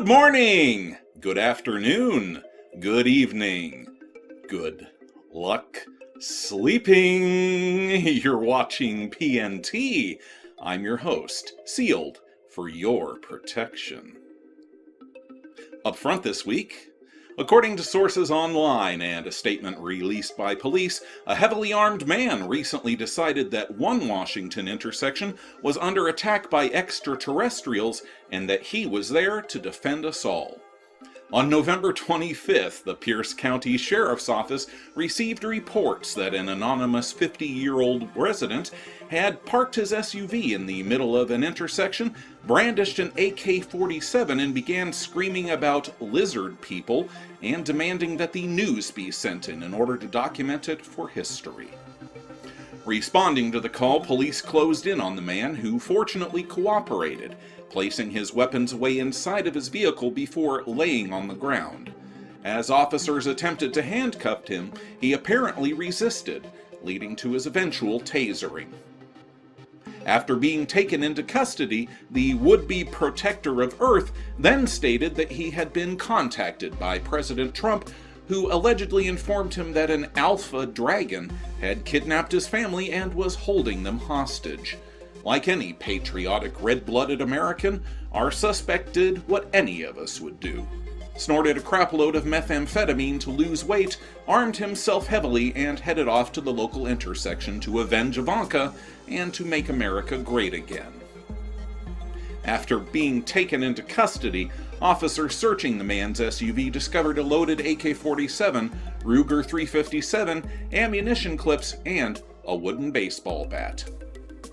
Good morning, good afternoon, good evening, good luck sleeping. You're watching PNT. I'm your host, sealed for your protection. Up front this week, according to sources online and a statement released by police, a heavily armed man recently decided that one Washington intersection was under attack by extraterrestrials and that he was there to defend us all. On November 25th, the Pierce County Sheriff's Office received reports that an anonymous 50-year-old resident had parked his SUV in the middle of an intersection, brandished an AK-47, and began screaming about lizard people and demanding that the news be sent in order to document it for history. Responding to the call, police closed in on the man, who fortunately cooperated, placing his weapons away inside of his vehicle before laying on the ground. As officers attempted to handcuff him, he apparently resisted, leading to his eventual tasering. After being taken into custody, the would-be protector of Earth then stated that he had been contacted by President Trump, who allegedly informed him that an alpha dragon had kidnapped his family and was holding them hostage. Like any patriotic red-blooded American, our suspect did what any of us would do. Snorted a crapload of methamphetamine to lose weight, armed himself heavily, and headed off to the local intersection to avenge Ivanka and to make America great again. After being taken into custody, officers searching the man's SUV discovered a loaded AK-47, Ruger 357, ammunition clips, and a wooden baseball bat.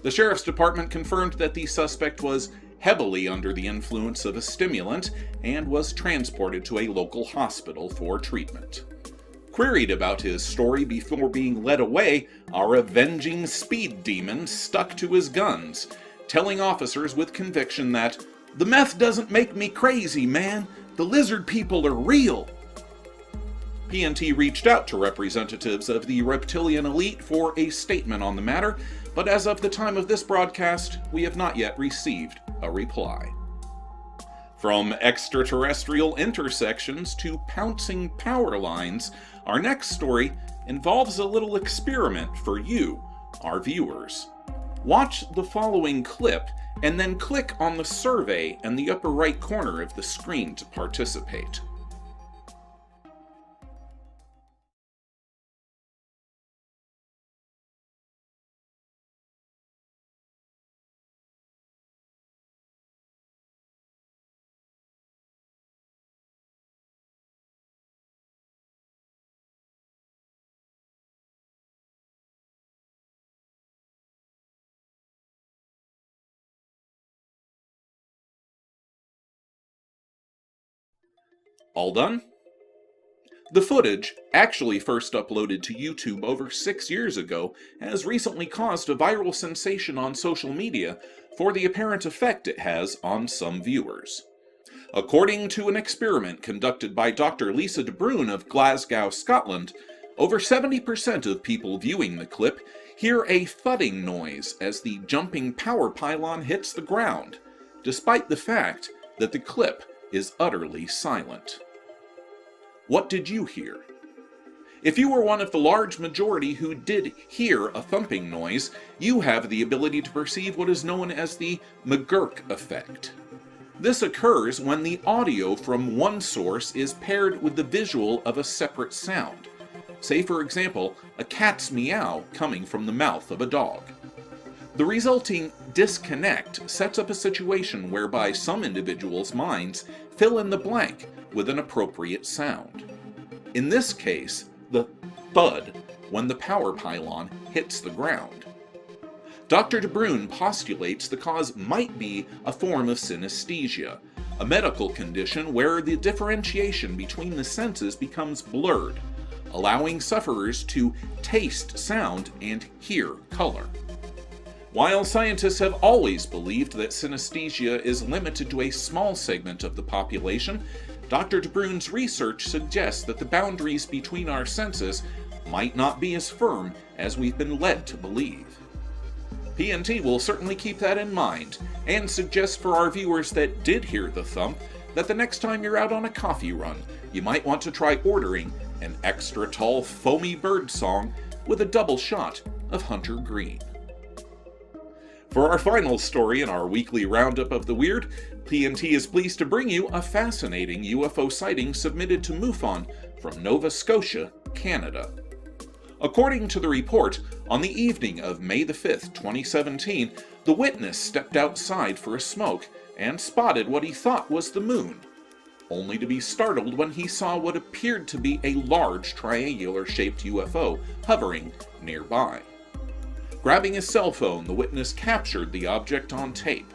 The sheriff's department confirmed that the suspect was heavily under the influence of a stimulant and was transported to a local hospital for treatment. Queried about his story before being led away, our avenging speed demon stuck to his guns, telling officers with conviction that, "The meth doesn't make me crazy, man. The lizard people are real." PNT reached out to representatives of the reptilian elite for a statement on the matter, but as of the time of this broadcast, we have not yet received a reply. From extraterrestrial intersections to pouncing power lines, our next story involves a little experiment for you, our viewers. Watch the following clip and then click on the survey in the upper right corner of the screen to participate. All done? The footage, actually first uploaded to YouTube over 6 years ago, has recently caused a viral sensation on social media for the apparent effect it has on some viewers. According to an experiment conducted by Dr. Lisa de Bruin of Glasgow, Scotland, over 70% of people viewing the clip hear a thudding noise as the jumping power pylon hits the ground, despite the fact that the clip is utterly silent. What did you hear? If you were one of the large majority who did hear a thumping noise, you have the ability to perceive what is known as the McGurk Effect. This occurs when the audio from one source is paired with the visual of a separate sound. Say, for example, a cat's meow coming from the mouth of a dog. The resulting disconnect sets up a situation whereby some individuals' minds fill in the blank with an appropriate sound. In this case, the thud when the power pylon hits the ground. Dr. de Bruin postulates the cause might be a form of synesthesia, a medical condition where the differentiation between the senses becomes blurred, allowing sufferers to taste sound and hear color. While scientists have always believed that synesthesia is limited to a small segment of the population, Dr. de Bruin's research suggests that the boundaries between our senses might not be as firm as we've been led to believe. PNT will certainly keep that in mind, and suggests for our viewers that did hear the thump that the next time you're out on a coffee run, you might want to try ordering an extra tall foamy bird song with a double shot of Hunter Green. For our final story in our weekly roundup of the weird, PNT is pleased to bring you a fascinating UFO sighting submitted to Mufon from Nova Scotia, Canada. According to the report, on the evening of May the 5th, 2017, the witness stepped outside for a smoke and spotted what he thought was the moon, only to be startled when he saw what appeared to be a large triangular-shaped UFO hovering nearby. Grabbing his cell phone, the witness captured the object on tape.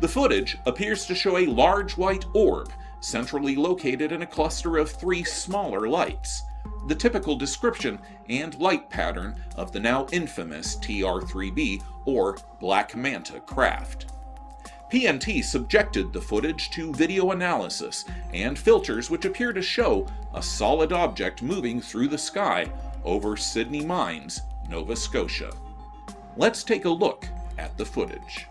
The footage appears to show a large white orb centrally located in a cluster of 3 smaller lights, the typical description and light pattern of the now infamous TR-3B or Black Manta craft. PNT subjected the footage to video analysis and filters which appear to show a solid object moving through the sky over Sydney Mines, Nova Scotia. Let's take a look at the footage.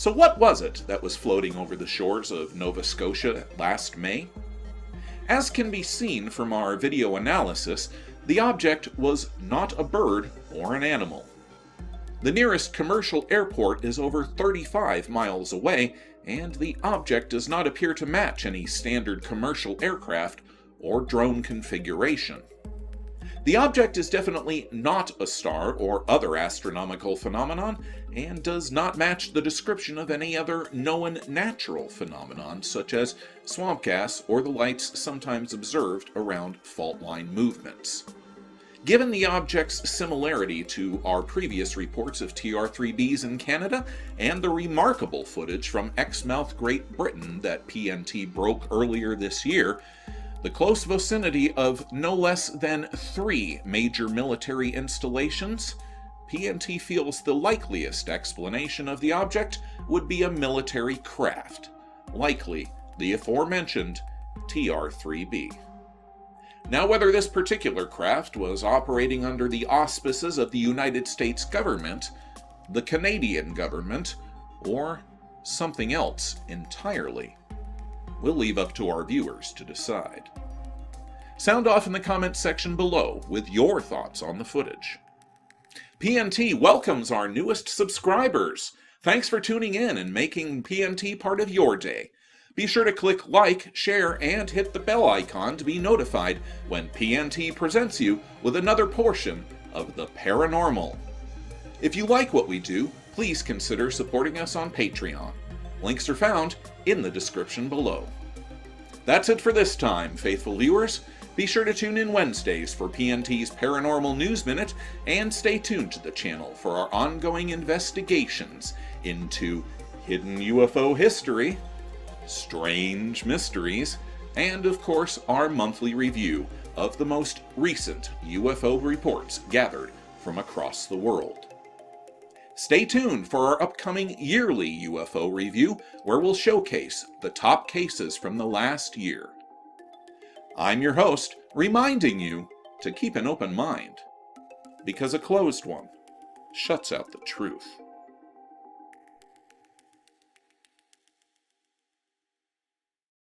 So what was it that was floating over the shores of Nova Scotia last May? As can be seen from our video analysis, the object was not a bird or an animal. The nearest commercial airport is over 35 miles away, and the object does not appear to match any standard commercial aircraft or drone configuration. The object is definitely not a star or other astronomical phenomenon, and does not match the description of any other known natural phenomenon, such as swamp gas or the lights sometimes observed around fault line movements. Given the object's similarity to our previous reports of TR-3Bs in Canada, and the remarkable footage from Exmouth, Great Britain that PNT broke earlier this year, the close vicinity of no less than 3 major military installations, PNT feels the likeliest explanation of the object would be a military craft, likely the aforementioned TR-3B. Now, whether this particular craft was operating under the auspices of the United States government, the Canadian government, or something else entirely, we'll leave up to our viewers to decide. Sound off in the comments section below with your thoughts on the footage. PNT welcomes our newest subscribers. Thanks for tuning in and making PNT part of your day. Be sure to click like, share, and hit the bell icon to be notified when PNT presents you with another portion of the paranormal. If you like what we do, please consider supporting us on Patreon. Links are found in the description below. That's it for this time, faithful viewers. Be sure to tune in Wednesdays for PNT's Paranormal News Minute, and stay tuned to the channel for our ongoing investigations into hidden UFO history, strange mysteries, and of course our monthly review of the most recent UFO reports gathered from across the world. Stay tuned for our upcoming yearly UFO review, where we'll showcase the top cases from the last year. I'm your host, reminding you to keep an open mind, because a closed one shuts out the truth.